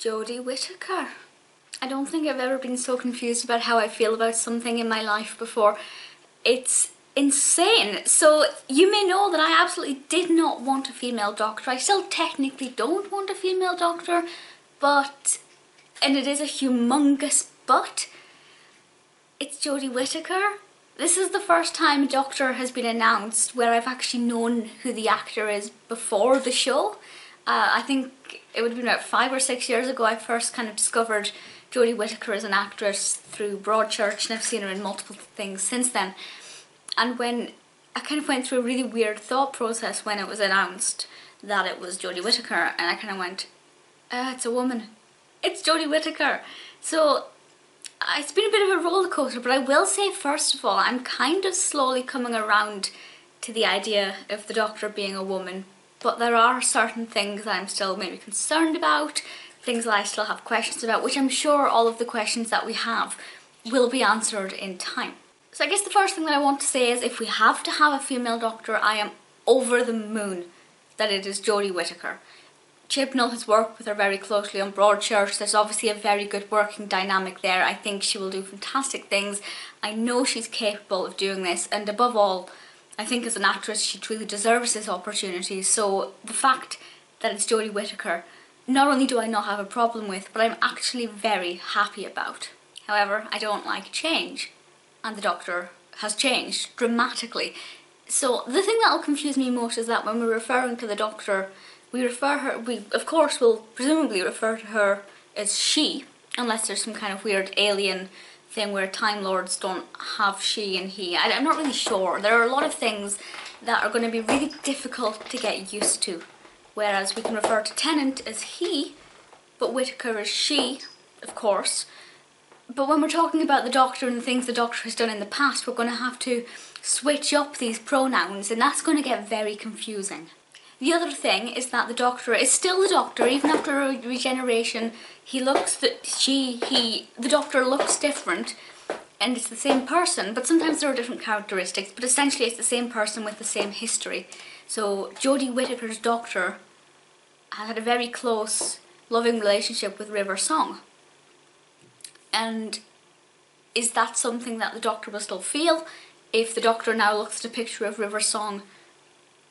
Jodie Whittaker. I don't think I've ever been so confused about how I feel about something in my life before. It's insane. So you may know that I absolutely did not want a female doctor. I still technically don't want a female doctor, but, and it is a humongous but, it's Jodie Whittaker. This is the first time a doctor has been announced where I've actually known who the actor is before the show. I think it would have been about 5 or 6 years ago I first kind of discovered Jodie Whittaker as an actress through Broadchurch, and I've seen her in multiple things since then. And when I kind of went through a really weird thought process when it was announced that it was Jodie Whittaker, and I kind of went, it's a woman. It's Jodie Whittaker. So it's been a bit of a roller coaster, but I will say first of all, I'm kind of slowly coming around to the idea of the doctor being a woman, but there are certain things that I'm still maybe concerned about, things that I still have questions about, which I'm sure all of the questions that we have will be answered in time. So I guess the first thing that I want to say is if we have to have a female doctor, I am over the moon that it is Jodie Whittaker. Chibnall has worked with her very closely on Broadchurch. There's obviously a very good working dynamic there. I think she will do fantastic things. I know she's capable of doing this, and above all, I think as an actress she truly deserves this opportunity. So the fact that it's Jodie Whittaker, not only do I not have a problem with, but I'm actually very happy about. However, I don't like change, and the doctor has changed dramatically. So the thing that will confuse me most is that when we're referring to the doctor, we of course will presumably refer to her as she, unless there's some kind of weird alien thing where Time Lords don't have she and he. I'm not really sure. There are a lot of things that are going to be really difficult to get used to. Whereas we can refer to Tennant as he, but Whittaker as she, of course. But when we're talking about the doctor and the things the doctor has done in the past, we're going to have to switch up these pronouns, and that's going to get very confusing. The other thing is that the doctor is still the doctor, even after a regeneration. The doctor looks different, and it's the same person, but sometimes there are different characteristics, but essentially it's the same person with the same history. So Jodie Whittaker's doctor had a very close, loving relationship with River Song. And is that something that the doctor will still feel? If the doctor now looks at a picture of River Song,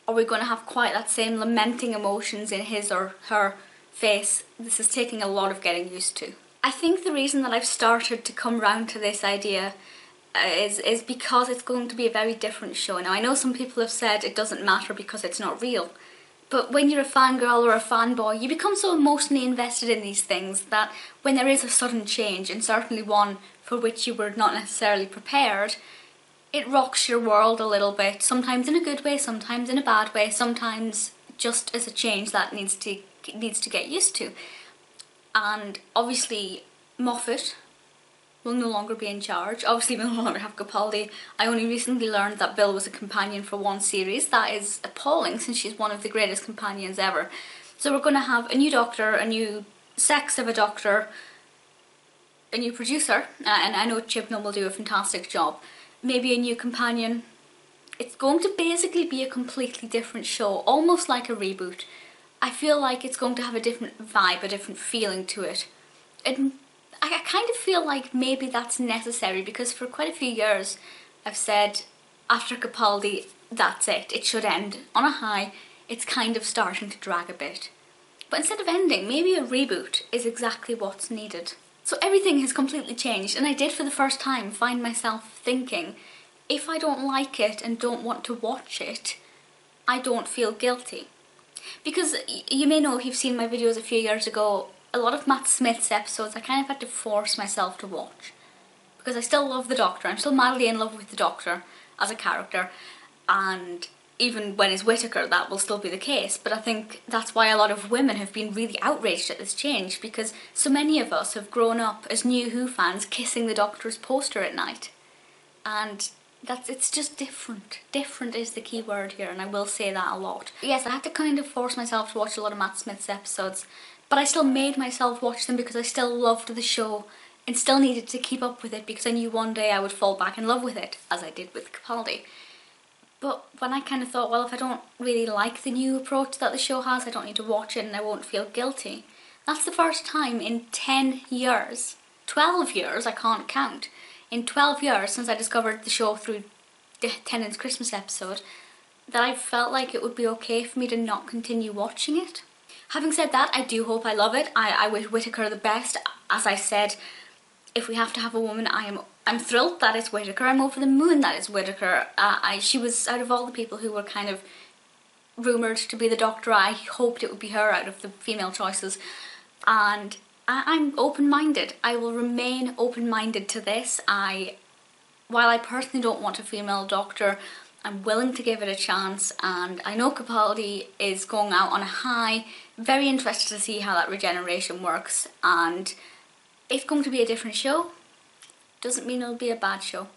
are we going to have quite that same lamenting emotions in his or her face? This is taking a lot of getting used to. I think the reason that I've started to come round to this idea is because it's going to be a very different show. Now, I know some people have said it doesn't matter because it's not real, but when you're a fangirl or a fanboy, you become so emotionally invested in these things that when there is a sudden change, and certainly one for which you were not necessarily prepared, it rocks your world a little bit, sometimes in a good way, sometimes in a bad way, sometimes just as a change that needs to get used to. And obviously Moffat will no longer be in charge. Obviously we'll no longer have Capaldi. I only recently learned that Bill was a companion for one series. That is appalling, since she's one of the greatest companions ever. So we're going to have a new doctor, a new sex of a doctor, a new producer, and I know Chibnall will do a fantastic job. Maybe a new companion. It's going to basically be a completely different show, almost like a reboot. I feel like it's going to have a different vibe, a different feeling to it. And I kind of feel like maybe that's necessary, because for quite a few years I've said after Capaldi, that's it. It should end on a high. It's kind of starting to drag a bit. But instead of ending, maybe a reboot is exactly what's needed. So everything has completely changed, and I did for the first time find myself thinking, if I don't like it and don't want to watch it, I don't feel guilty. Because you may know if you've seen my videos a few years ago, a lot of Matt Smith's episodes I kind of had to force myself to watch. Because I still love the Doctor, I'm still madly in love with the Doctor as a character, and even when it's Whittaker that will still be the case, but I think that's why a lot of women have been really outraged at this change, because so many of us have grown up as New Who fans kissing the Doctor's poster at night. And it's just different. Different is the key word here, and I will say that a lot. But yes, I had to kind of force myself to watch a lot of Matt Smith's episodes, but I still made myself watch them because I still loved the show and still needed to keep up with it, because I knew one day I would fall back in love with it, as I did with Capaldi. But when I kind of thought, well, if I don't really like the new approach that the show has, I don't need to watch it and I won't feel guilty, That's the first time in 10 years, 12 years, I can't count, in 12 years since I discovered the show through Tennant's Christmas episode, that I felt like it would be okay for me to not continue watching it. Having said that, I do hope I love it. I wish Whittaker the best. As I said, if we have to have a woman, I'm thrilled that it's Whittaker. I'm over the moon that it's Whittaker. She was, out of all the people who were kind of rumoured to be the Doctor, I hoped it would be her out of the female choices. And I'm open-minded. I will remain open-minded to this. While I personally don't want a female Doctor, I'm willing to give it a chance, and I know Capaldi is going out on a high. Very interested to see how that regeneration works, and it's going to be a different show. Doesn't mean it'll be a bad show.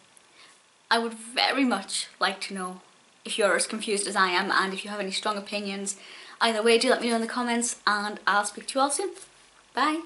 I would very much like to know if you're as confused as I am, and if you have any strong opinions. Either way, do let me know in the comments, and I'll speak to you all soon. Bye.